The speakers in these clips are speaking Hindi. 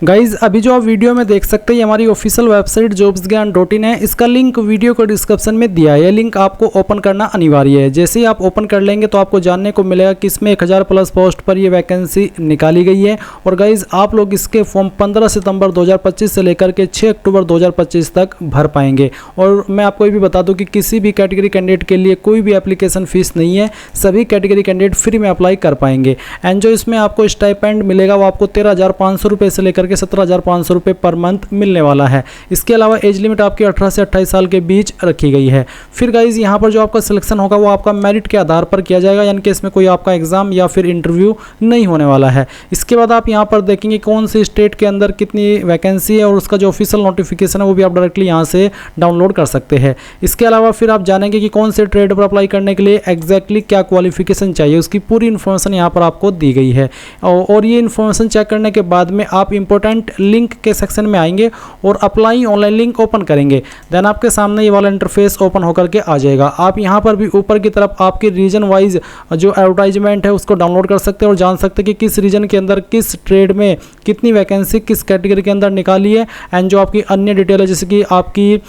गाइज अभी जो आप वीडियो में देख सकते हैं हमारी ऑफिशियल वेबसाइट jobsgyan.in है। इसका लिंक वीडियो को डिस्क्रिप्शन में दिया है। यह लिंक आपको ओपन करना अनिवार्य है। जैसे ही आप ओपन कर लेंगे तो आपको जानने को मिलेगा कि इसमें 1000 प्लस पोस्ट पर ये वैकेंसी निकाली गई है। और गाइज आप लोग इसके फॉर्म 15 सितंबर 2025 से लेकर के 6 अक्टूबर 2025 तक भर पाएंगे। और मैं आपको ये भी बता दूँ कि किसी भी कैटेगरी कैंडिडेट के लिए कोई भी एप्लीकेशन फीस नहीं है। सभी कैटेगरी कैंडिडेट फ्री में अप्लाई कर पाएंगे। एंड जो इसमें आपको स्टाइपेंड मिलेगा वो आपको 13,500 रुपये से लेकर 17,500 रुपये पर मंथ मिलने वाला है। इसके अलावा एज लिमिट आपकी 18 से 28 साल के बीच रखी गई है। फिर गाइज यहाँ पर जो आपका सिलेक्शन होगा वो आपका मेरिट के आधार पर किया जाएगा, यानी कि इसमें कोई आपका एग्जाम या फिर इंटरव्यू नहीं होने वाला है। इसके बाद आप यहाँ पर देखेंगे कौन सी स्टेट के अंदर कितनी वैकेंसी है और उसका जो ऑफिशियल नोटिफिकेशन है वो भी आप डायरेक्टली यहाँ से डाउनलोड कर सकते हैं। इसके अलावा फिर आप जानेंगे कि कौन से ट्रेड पर अप्लाई करने के लिए एग्जैक्टली क्या क्वालिफिकेशन चाहिए, उसकी पूरी इन्फॉर्मेशन यहाँ पर आपको दी गई है। और ये इन्फॉर्मेशन चेक करने के बाद में आप इंपॉर्टेंट लिंक के सेक्शन में आएंगे और अप्लाई ऑनलाइन लिंक ओपन करेंगे। देन आपके सामने ये वाला इंटरफेस ओपन होकर के आ जाएगा। आप यहाँ पर भी ऊपर की तरफ आपके रीजन वाइज जो एडवर्टाइजमेंट है उसको डाउनलोड कर सकते हैं और जान सकते हैं कि किस रीजन के अंदर किस ट्रेड में कितनी वैकेंसी किस कैटेगरी के अंदर निकाली है। एंड जो आपकी अन्य डिटेल है जैसे कि आपकी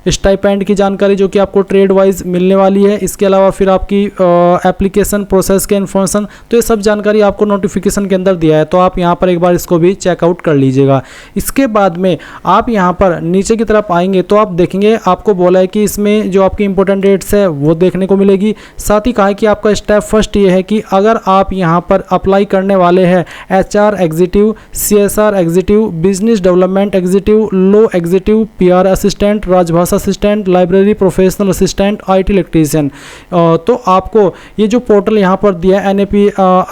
स्टाइपेंड की जानकारी जो कि आपको ट्रेड वाइज मिलने वाली है। इसके अलावा फिर आपकी एप्लीकेशन प्रोसेस के इन्फॉर्मेशन, तो ये सब जानकारी आपको नोटिफिकेशन के अंदर दिया है। तो आप यहाँ पर एक बार इसको भी चेकआउट कर लीजिएगा। इसके बाद में आप यहाँ पर नीचे की तरफ आएंगे तो आप देखेंगे आपको बोला है कि इसमें जो आपकी इंपॉर्टेंट डेट्स है वो देखने को मिलेगी। साथ ही कहा है कि आपका स्टेप फर्स्ट ये है कि अगर आप यहाँ पर अप्लाई करने वाले हैं HR executive, CSR executive, business development executive, law executive, PR assistant, Rajbhasha assistant, library professional assistant, IT electrician, तो आपको ये जो पोर्टल यहाँ पर दिया है NAP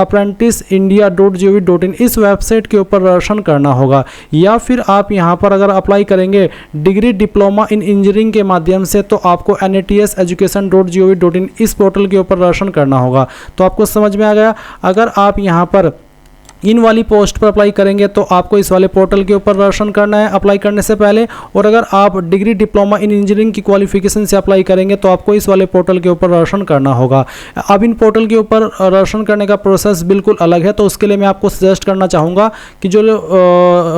apprenticeindia.gov.in इस वेबसाइट के ऊपर रजिस्ट्रेशन करना होगा। या फिर आप यहाँ पर अगर अप्लाई करेंगे डिग्री डिप्लोमा इन इंजीनियरिंग के माध्यम से तो आपको NATSeducation.gov.in इस पोर्टल के ऊपर रजिस्ट्रेशन करना होगा। तो आपको समझ में आ गया। अगर आप यहाँ पर इन वाली पोस्ट पर अप्लाई करेंगे तो आपको इस वाले पोर्टल के ऊपर रजिस्ट्रेशन करना है अप्लाई करने से पहले। और अगर आप डिग्री डिप्लोमा इन इंजीनियरिंग की क्वालिफिकेशन से अप्लाई करेंगे तो आपको इस वाले पोर्टल के ऊपर रजिस्ट्रेशन करना होगा। अब इन पोर्टल के ऊपर रजिस्ट्रेशन करने का प्रोसेस बिल्कुल अलग है। तो उसके लिए मैं आपको सजेस्ट करना चाहूँगा कि जो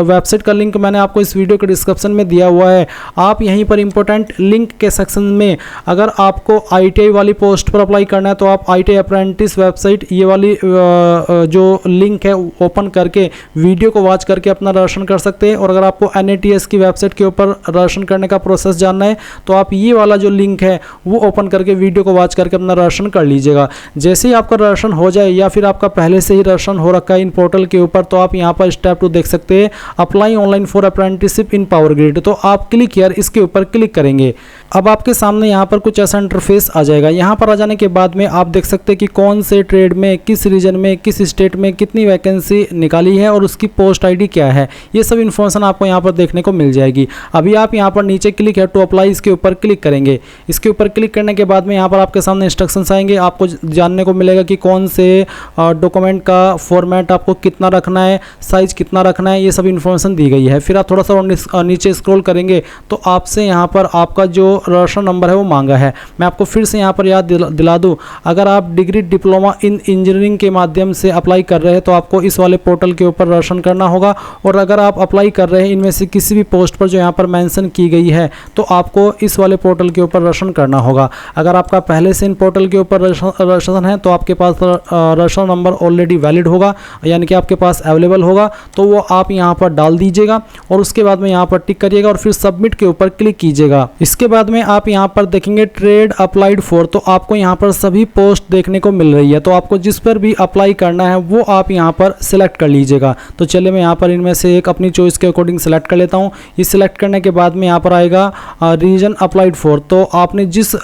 वेबसाइट का लिंक मैंने आपको इस वीडियो के डिस्क्रिप्शन में दिया हुआ है, आप यहीं पर इंपॉर्टेंट लिंक के सेक्शन में अगर आपको ITI वाली पोस्ट पर अप्लाई करना है तो आप ITI अप्रेंटिस वेबसाइट ये वाली जो लिंक है ओपन करके वीडियो को वॉच करके अपना रजिस्ट्रेशन कर सकते हैं। और अगर आपको NATS की वेबसाइट के ऊपर रजिस्ट्रेशन करने का प्रोसेस जानना है तो आप ये वाला जो लिंक है वो ओपन करके वीडियो को वॉच करके अपना रजिस्ट्रेशन कर लीजिएगा। जैसे ही आपका रजिस्ट्रेशन हो जाए या फिर आपका पहले से ही रजिस्ट्रेशन हो रखा है इन पोर्टल के ऊपर तो आप यहाँ पर स्टेप 2 देख सकते हैं, apply online for apprenticeship in power grid. तो आप क्लिक हियर इसके ऊपर क्लिक करेंगे। अब आपके सामने यहाँ पर कुछ ऐसा इंटरफेस आ जाएगा। यहाँ पर आ जाने के बाद में आप देख सकते हैं कि कौन से ट्रेड में किस रीजन में किस स्टेट में कितनी वैकेंसी निकाली है और उसकी पोस्ट ID क्या है। ये सब इन्फॉर्मेशन आपको यहाँ पर देखने को मिल जाएगी। अभी आप यहाँ पर नीचे क्लिक है टू अप्लाई इसके ऊपर क्लिक करेंगे। इसके ऊपर क्लिक करने के बाद में यहाँ पर आपके सामने इंस्ट्रक्शंस आएंगे। आपको जानने को मिलेगा कि कौन से डॉक्यूमेंट का फॉर्मेट आपको कितना रखना है, साइज कितना रखना है, ये सब इन्फॉर्मेशन दी गई है। फिर आप थोड़ा सा नीचे स्क्रॉल करेंगे तो आपसे यहाँ पर आपका जो रजिस्ट्रेशन नंबर है वो मांगा है। मैं आपको फिर से यहाँ पर याद दिला दूँ, अगर आप डिग्री डिप्लोमा इन इंजीनियरिंग के माध्यम से अप्लाई कर रहे हैं तो आपको इस वाले पोर्टल के ऊपर रजिस्ट्रेशन करना होगा। और अगर आप अप्लाई कर रहे हैं इनमें से किसी भी पोस्ट पर जो यहाँ पर मेंशन की गई है तो आपको इस वाले पोर्टल के ऊपर रजिस्ट्रेशन करना होगा। अगर आपका पहले से इन पोर्टल के ऊपर रजिस्ट्रेशन है तो आपके पास रजिस्ट्रेशन नंबर ऑलरेडी वैलिड होगा, यानी कि आपके पास अवेलेबल होगा, तो वो आप यहाँ पर डाल दीजिएगा और उसके बाद में यहाँ पर टिक करिएगा और फिर सबमिट के ऊपर क्लिक कीजिएगा। इसके बाद में आप यहाँ पर देखेंगे ट्रेड अप्लाइड फॉर, तो आपको यहाँ पर सभी पोस्ट देखने को मिल रही है। तो आपको जिस पर भी अप्लाई करना है वो आप यहाँ पर सिलेक्ट कर लीजिएगा। तो चलिए मैं यहाँ पर इनमें से एक अपनी चॉइस के अकॉर्डिंग सेलेक्ट कर लेता हूँ। ये सिलेक्ट करने के बाद में यहाँ पर आएगा रीजन अप्लाइड फॉर। तो आपने जिस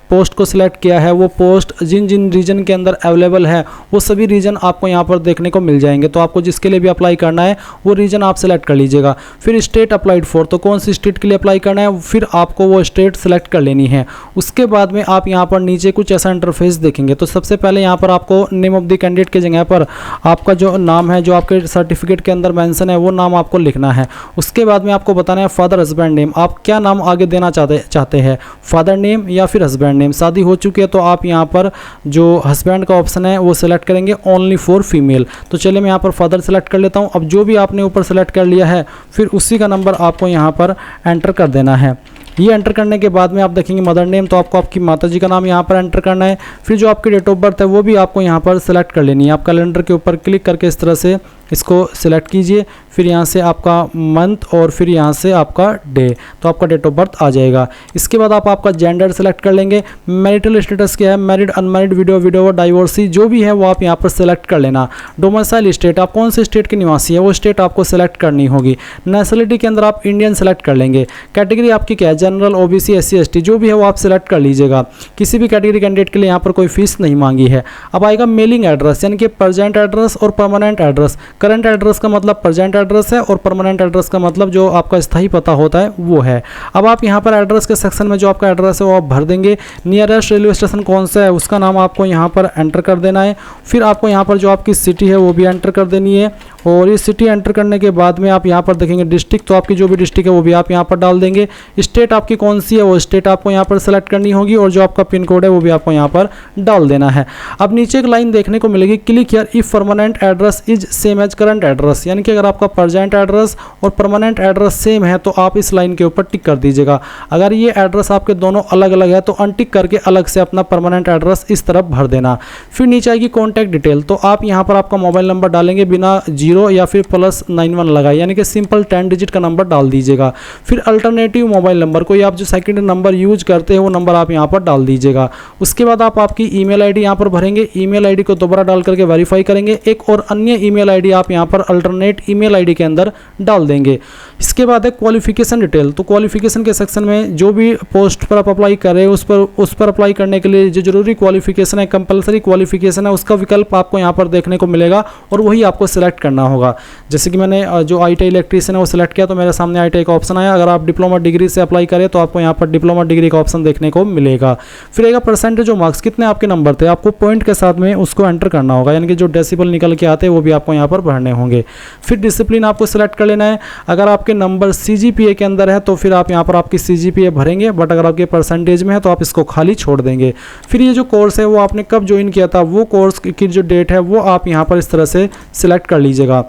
पोस्ट को सिलेक्ट किया है वो पोस्ट जिन जिन रीजन के अंदर अवेलेबल है वो सभी रीजन आपको यहाँ पर देखने को मिल जाएंगे। तो आपको जिसके लिए भी अप्लाई करना है वो रीजन आप सेलेक्ट कर लीजिएगा। फिर स्टेट अप्लाइड फॉर, तो कौन सी स्टेट के लिए अप्लाई करना है फिर आपको वो स्टेट सेलेक्ट कर लेनी है। उसके बाद में आप यहाँ पर नीचे कुछ ऐसा इंटरफेस देखेंगे। तो सबसे पहले यहाँ पर आपको नेम ऑफ द कैंडिडेट की जगह पर आपका जो नाम है जो आपके सर्टिफिकेट के अंदर मेंशन है वो नाम आपको लिखना है। उसके बाद में आपको बताना है फादर हस्बैंड नेम, आप क्या नाम आगे देना चाहते हैं, फादर नेम या फिर हस्बैंड नेम। शादी हो चुकी है तो आप यहाँ पर जो हस्बैंड का ऑप्शन है वो सिलेक्ट करेंगे ओनली फॉर फीमेल। तो चलिए मैं यहाँ पर फादर सेलेक्ट कर लेता हूँ। अब जो भी आपने ऊपर सेलेक्ट कर लिया है फिर उसी का नंबर आपको यहाँ पर एंटर कर देना है। ये एंटर करने के बाद में आप देखेंगे मदर नेम, तो आपको आपकी माता जी का नाम यहाँ पर एंटर करना है। फिर जो आपकी डेट ऑफ बर्थ है वो भी आपको यहाँ पर सेलेक्ट कर लेनी है। आप कैलेंडर के ऊपर क्लिक करके इस तरह से इसको सिलेक्ट कीजिए, फिर यहाँ से आपका मंथ और फिर यहाँ से आपका डे, तो आपका डेट ऑफ बर्थ आ जाएगा। इसके बाद आप आपका जेंडर सेलेक्ट कर लेंगे। मैरिटल स्टेटस क्या है, मैरिड, अनमैरिड, विडो, डाइवोर्सी, जो भी है वो आप यहाँ पर सेलेक्ट कर लेना। डोमिसाइल स्टेट, आप कौन से स्टेट के निवासी है वो स्टेट आपको सेलेक्ट करनी होगी। नेशनलिटी के अंदर आप इंडियन सेलेक्ट कर लेंगे। कैटेगरी आपकी क्या है, जनरल, ओबीसी, एससी, एसटी, जो भी है वो आप सेलेक्ट कर लीजिएगा। किसी भी कैटेगरी कैंडिडेट के लिए यहाँ पर कोई फीस नहीं मांगी है। अब आएगा मेलिंग एड्रेस, यानी कि प्रेजेंट एड्रेस और परमानेंट एड्रेस। करंट एड्रेस का मतलब प्रेजेंट एड्रेस है और परमानेंट एड्रेस का मतलब जो आपका स्थायी पता होता है वो है। अब आप यहाँ पर एड्रेस के सेक्शन में जो आपका एड्रेस है वो आप भर देंगे। नियरेस्ट रेलवे स्टेशन कौन सा है उसका नाम आपको यहाँ पर एंटर कर देना है। फिर आपको यहाँ पर जो आपकी सिटी है वो भी एंटर कर देनी है। और ये सिटी एंटर करने के बाद में आप यहाँ पर देखेंगे डिस्ट्रिक्ट, तो आपकी जो भी डिस्ट्रिक्ट है वो भी आप यहाँ पर डाल देंगे। स्टेट आपकी कौन सी है वो स्टेट आपको यहाँ पर सेलेक्ट करनी होगी और जो आपका पिन कोड है वो भी आपको यहाँ पर डाल देना है। अब नीचे एक लाइन देखने को मिलेगी, click here if permanent address is same as current address, यानी कि अगर आपका प्रेजेंट एड्रेस और परमानेंट एड्रेस सेम है तो आप इस लाइन के ऊपर टिक कर दीजिएगा। अगर ये एड्रेस आपके दोनों अलग अलग है तो अनटिक करके अलग से अपना परमानेंट एड्रेस इस तरफ भर देना। फिर नीचे आएगी कॉन्टैक्ट डिटेल, तो आप यहाँ पर आपका मोबाइल नंबर डालेंगे बिना 0 या फिर +91 लगाए, यानी कि सिंपल 10 डिजिट का नंबर डाल दीजिएगा। फिर अल्टरनेटिव मोबाइल नंबर, कोई आप जो सेकंड नंबर यूज करते हैं वो नंबर आप यहाँ पर डाल दीजिएगा। उसके बाद आप आपकी ईमेल आईडी यहाँ पर भरेंगे। ईमेल आईडी को दोबारा डाल करके वेरीफाई करेंगे। एक और अन्य ईमेल आईडी आप यहाँ पर अल्टरनेट ईमेल आईडी के अंदर डाल देंगे। इसके बाद है क्वालिफिकेशन डिटेल, तो क्वालिफिकेशन के सेक्शन में जो भी पोस्ट पर आप अप्लाई कर रहे हैं उस पर अप्लाई करने के लिए जो जरूरी क्वालिफिकेशन है, कंपलसरी क्वालिफिकेशन है, उसका विकल्प आपको यहाँ पर देखने को मिलेगा और वही आपको सिलेक्ट करना होगा। जैसे कि मैंने जो ITI इलेक्ट्रीशियन है वो सिलेक्ट किया तो मेरे सामने ITI का ऑप्शन आया। अगर आप डिप्लोमा डिग्री से अप्लाई करें तो आपको यहाँ पर डिप्लोमा डिग्री का ऑप्शन देखने को मिलेगा। फिर आएगा परसेंटेज ऑफ मार्क्स, कितने आपके नंबर थे, आपको पॉइंट के साथ में उसको एंटर करना होगा, यानी कि जो डेसिबल निकल के आते हैं वो भी आपको यहाँ पर भरने होंगे। फिर डिसिप्लिन आपको सिलेक्ट कर लेना है। अगर आपके नंबर CGPA के अंदर है तो फिर आप यहाँ पर आपकी CGPA भरेंगे, बट अगर आपके परसेंटेज में है तो आप इसको खाली छोड़ देंगे। फिर ये जो कोर्स है वो आपने कब ज्वाइन किया था वो कोर्स की जो डेट है वो आप यहाँ पर इस तरह से सिलेक्ट कर लीजिएगा।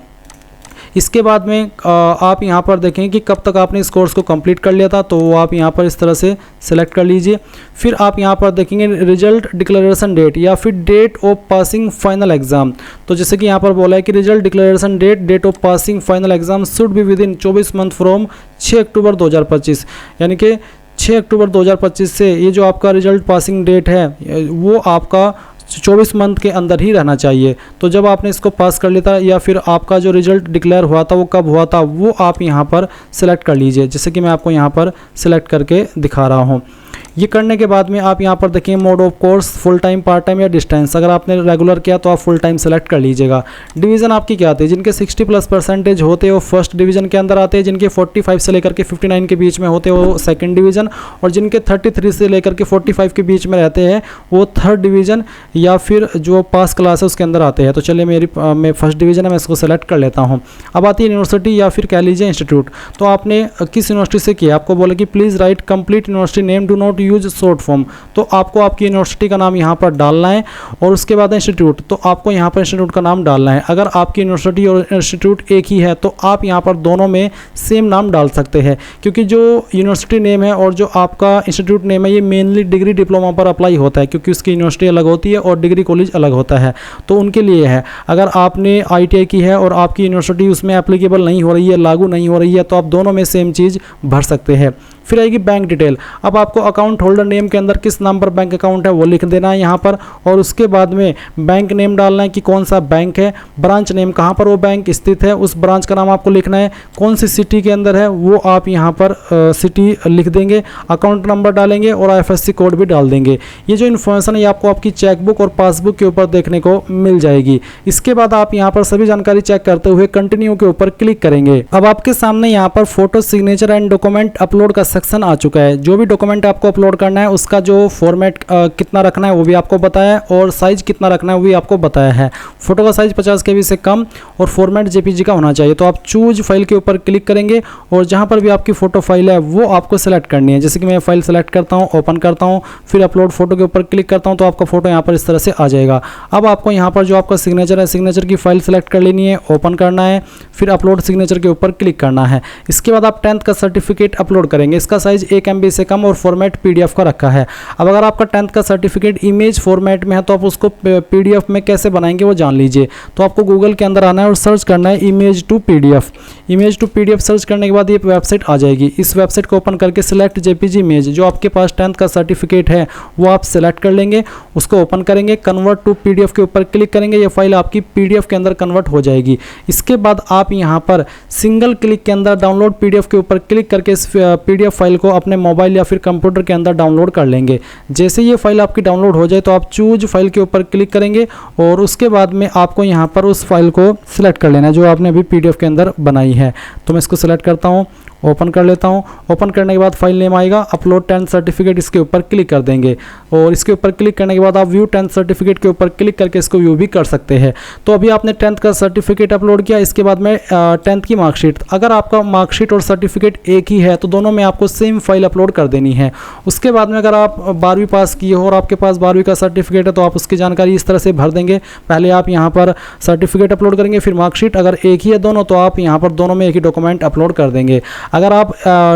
इसके बाद में आप यहाँ पर देखेंगे कि कब तक आपने इस कोर्स को कंप्लीट कर लिया था, तो वो आप यहाँ पर इस तरह से सिलेक्ट कर लीजिए। फिर आप यहाँ पर देखेंगे रिजल्ट डिक्लेरेशन डेट या फिर date of passing final exam, तो जैसे कि यहाँ पर बोला है कि result declaration date of passing final exam should be within 24 month from 6 October 2025, यानी कि 6 अक्टूबर 2025 से ये जो आपका रिजल्ट पासिंग डेट है वो आपका 24 मंथ के अंदर ही रहना चाहिए। तो जब आपने इसको पास कर लिया था या फिर आपका जो रिजल्ट डिक्लेयर हुआ था वो कब हुआ था वो आप यहाँ पर सिलेक्ट कर लीजिए, जैसे कि मैं आपको यहाँ पर सिलेक्ट करके दिखा रहा हूँ। ये करने के बाद में आप यहाँ पर देखेंगे mode of course, full time, part time या डिस्टेंस। अगर आपने रेगुलर किया तो आप फुल टाइम सेलेक्ट कर लीजिएगा। डिवीज़न आपकी क्या आती है, जिनके 60+ % होते हैं वो फर्स्ट डिवीज़न के अंदर आते हैं, जिनके 45 से लेकर के 59 के बीच में होते हैं वो सेकंड डिवीज़न, और जिनके 33 से लेकर के 45 के बीच में रहते हैं वो थर्ड डिवीज़न या फिर जो पास क्लास है उसके अंदर आते हैं। तो चलिए मैं फर्स्ट डिवीज़न है, मैं इसको सेलेक्ट कर लेता हूँ। अब आती है यूनिवर्सिटी या फिर कह लीजिए इंस्टीट्यूट, तो आपने किस यूनिवर्सिटी से किया, आपको बोला कि please write complete university name, do not use short form, तो आपको आपकी यूनिवर्सिटी का नाम यहाँ पर डालना है। और उसके बाद इंस्टीट्यूट, तो आपको यहाँ पर इंस्टीट्यूट का नाम डालना है। अगर आपकी यूनिवर्सिटी और इंस्टीट्यूट एक ही है तो आप यहाँ पर दोनों में सेम नाम डाल सकते हैं, क्योंकि जो यूनिवर्सिटी नेम है और जो आपका इंस्टीट्यूट नेम है ये मेनली डिग्री डिप्लोमा पर अप्लाई होता है, क्योंकि उसकी यूनिवर्सिटी अलग होती है और डिग्री कॉलेज अलग होता है, तो उनके लिए है। अगर आपने ITI की है और आपकी यूनिवर्सिटी उसमें एप्लीकेबल नहीं हो रही है, लागू नहीं हो रही है, तो आप दोनों में सेम चीज़ भर सकते हैं। फिर आएगी बैंक डिटेल। अब आपको अकाउंट होल्डर नेम के अंदर किस नाम पर बैंक अकाउंट है वो लिख देना है यहाँ पर, और उसके बाद में बैंक नेम डालना है कि कौन सा बैंक है, ब्रांच नेम कहाँ पर वो बैंक स्थित है उस ब्रांच का नाम आपको लिखना है, कौन सी सिटी के अंदर है वो आप यहाँ पर सिटी लिख देंगे, अकाउंट नंबर डालेंगे और IFSC कोड भी डाल देंगे। ये जो इन्फॉर्मेशन है आपको आपकी चेकबुक और पासबुक के ऊपर देखने को मिल जाएगी। इसके बाद आप यहाँ पर सभी जानकारी चेक करते हुए कंटिन्यू के ऊपर क्लिक करेंगे। अब आपके सामने यहाँ पर photo, signature and document upload का सेक्शन आ चुका है। जो भी डॉक्यूमेंट आपको अपलोड करना है उसका जो फॉर्मेट कितना रखना है वो भी आपको बताया है और साइज़ कितना रखना है वो भी आपको बताया है। फोटो का साइज़ 50 KB से कम और फॉर्मेट JPG का होना चाहिए। तो आप चूज फाइल के ऊपर क्लिक करेंगे और जहाँ पर भी आपकी फ़ोटो फाइल है वो आपको सेलेक्ट करनी है। जैसे कि मैं फाइल सेलेक्ट करता हूँ, ओपन करता हूँ, फिर अपलोड फोटो के ऊपर क्लिक करता हूँ तो आपका फोटो यहाँ पर इस तरह से आ जाएगा। अब आपको यहाँ पर जो आपका सिग्नेचर है, सिग्नेचर की फाइल सेलेक्ट कर लेनी है, ओपन करना है, फिर अपलोड सिग्नेचर के ऊपर क्लिक करना है। इसके बाद आप 10th का सर्टिफिकेट अपलोड करेंगे। इसका साइज 1 MB से कम और फॉर्मेट PDF का रखा है। अब अगर आपका 10th का सर्टिफिकेट इमेज फॉर्मेट में है तो आप उसको PDF में कैसे बनाएंगे वो जान लीजिए। तो आपको गूगल के अंदर आना है और सर्च करना है image to PDF। Image to PDF search करने के बाद ये वेबसाइट आ जाएगी। इस वेबसाइट को ओपन करके सिलेक्ट JPG इमेज, जो आपके पास 10th का सर्टिफिकेट है वो आप सिलेक्ट कर लेंगे, उसको ओपन करेंगे, कन्वर्ट टू PDF के ऊपर क्लिक करेंगे, ये फाइल आपकी PDF के अंदर कन्वर्ट हो जाएगी। इसके बाद आप यहाँ पर सिंगल क्लिक के अंदर डाउनलोड PDF के ऊपर क्लिक करके इस PDF फाइल को अपने मोबाइल या फिर कंप्यूटर के अंदर डाउनलोड कर लेंगे। जैसे ये फाइल आपकी डाउनलोड हो जाए तो आप चूज फाइल के ऊपर क्लिक करेंगे और उसके बाद में आपको यहाँ पर उस फाइल को सिलेक्ट कर लेना है जो आपने अभी PDF के अंदर बनाई है। तो मैं इसको सिलेक्ट करता हूँ, ओपन कर लेता हूँ। ओपन करने के बाद फाइल नेम आएगा, अपलोड 10th सर्टिफिकेट, इसके ऊपर क्लिक कर देंगे और इसके ऊपर क्लिक करने के बाद आप व्यू 10th सर्टिफिकेट के ऊपर क्लिक करके इसको व्यू भी कर सकते हैं। तो अभी आपने 10th का सर्टिफिकेट अपलोड किया, इसके बाद में 10th की मार्कशीट। अगर आपका मार्कशीट और सर्टिफिकेट एक ही है तो दोनों में आपको सेम फाइल अपलोड कर देनी है। उसके बाद में अगर आप 12वीं पास किए हो और आपके पास 12वीं का सर्टिफिकेट है तो आप उसकी जानकारी इस तरह से भर देंगे। पहले आप यहाँ पर सर्टिफिकेट अपलोड करेंगे, फिर मार्कशीट। अगर एक ही है दोनों तो आप यहाँ पर दोनों में एक ही डॉक्यूमेंट अपलोड कर देंगे। अगर आप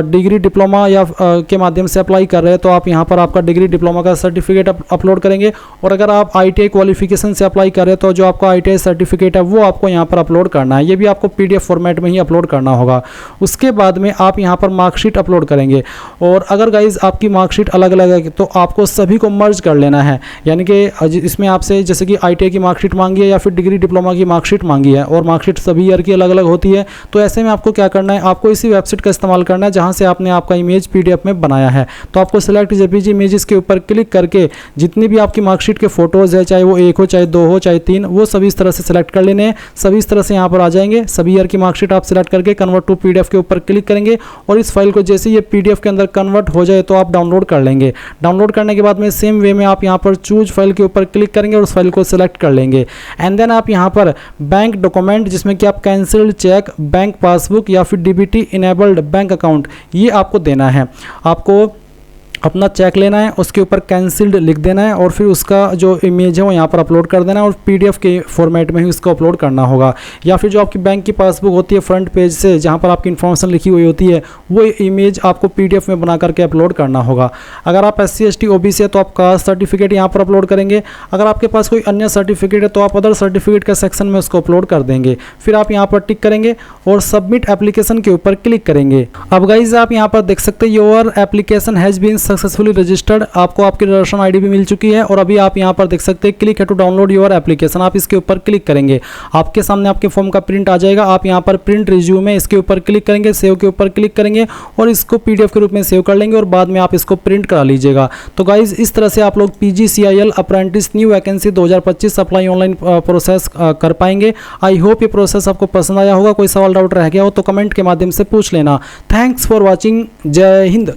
डिग्री डिप्लोमा या के माध्यम से अप्लाई कर रहे हैं तो आप यहाँ पर आपका डिग्री डिप्लोमा का सर्टिफिकेट अपलोड करेंगे। और अगर आप ITI क्वालिफिकेशन से अप्लाई कर रहे हैं तो जो आपका ITI सर्टिफिकेट है वो आपको यहाँ पर अपलोड करना है। ये भी आपको PDF फॉर्मेट में ही अपलोड करना होगा। उसके बाद में आप यहाँ पर मार्कशीट अपलोड करेंगे। और अगर गाइज आपकी मार्कशीट अलग अलग है तो आपको सभी को मर्ज कर लेना है। यानी कि इसमें आपसे जैसे कि ITI की मार्कशीट मांगी है या फिर डिग्री डिप्लोमा की मार्कशीट मांगी है और मार्कशीट सभी ईयर की अलग अलग होती है। तो ऐसे में आपको क्या करना है, आपको इसी वेबसाइट का इस्तेमाल करना है जहां से आपने आपका इमेज PDF में बनाया है। तो आपको सिलेक्ट JPG इमेजेस के ऊपर क्लिक करके जितनी भी आपकी मार्कशीट के फोटोज़ है, चाहे वो 1 हो, चाहे 2 हो, चाहे 3, वो सभी इस तरह से सिलेक्ट कर लेने हैं। सभी इस तरह से यहाँ पर आ जाएंगे। सभी ईयर की मार्कशीट आप सिलेक्ट करके कन्वर्ट टू PDF के ऊपर क्लिक करेंगे और इस फाइल को जैसे ये PDF के अंदर कन्वर्ट हो जाए तो आप डाउनलोड कर लेंगे। डाउनलोड करने के बाद में सेम वे में आप यहाँ पर चूज फाइल के ऊपर क्लिक करेंगे और उस फाइल को सिलेक्ट कर लेंगे। एंड देन आप यहाँ पर बैंक डॉक्यूमेंट, जिसमें कि आप कैंसिल्ड चेक, बैंक पासबुक या फिर DBT इनेबल्ड बैंक अकाउंट, ये आपको देना है। आपको अपना चेक लेना है, उसके ऊपर कैंसिल्ड लिख देना है और फिर उसका जो इमेज है वो यहाँ पर अपलोड कर देना है और PDF के फॉर्मेट में ही उसको अपलोड करना होगा। या फिर जो आपकी बैंक की पासबुक होती है फ्रंट पेज से जहाँ पर आपकी इन्फॉर्मेशन लिखी हुई होती है वो इमेज आपको PDF में बना करके अपलोड करना होगा। अगर आप SC ST OBC है तो आप कास्ट सर्टिफिकेट यहाँ पर अपलोड करेंगे। अगर आपके पास कोई अन्य सर्टिफिकेट है तो आप अदर सर्टिफिकेट का सेक्शन में उसको अपलोड कर देंगे। फिर आप यहाँ पर टिक करेंगे और सबमिट एप्लीकेशन के ऊपर क्लिक करेंगे। अब गाइज आप यहाँ पर देख सकते हैं your application has been successfully registered. आपको आपकी रजिस्ट्रेशन ID भी मिल चुकी है और अभी आप यहाँ पर देख सकते हैं क्लिक है टू डाउनलोड योर एप्लीकेशन। आप इसके ऊपर क्लिक करेंगे, आपके सामने आपके फॉर्म का प्रिंट आ जाएगा। आप यहाँ पर प्रिंट रिज्यूमे इसके ऊपर क्लिक करेंगे, सेव के ऊपर क्लिक करेंगे और इसको PDF के रूप में सेव कर लेंगे और बाद में आप इसको प्रिंट करा लीजिएगा। तो गाइज इस तरह से आप लोग PGCIL apprentice new vacancy 2025 apply online process कर पाएंगे। आई होप ये प्रोसेस आपको पसंद आया होगा। कोई सवाल डाउट रह गया हो तो कमेंट के माध्यम से पूछ लेना। Thanks for watching. जय हिंद।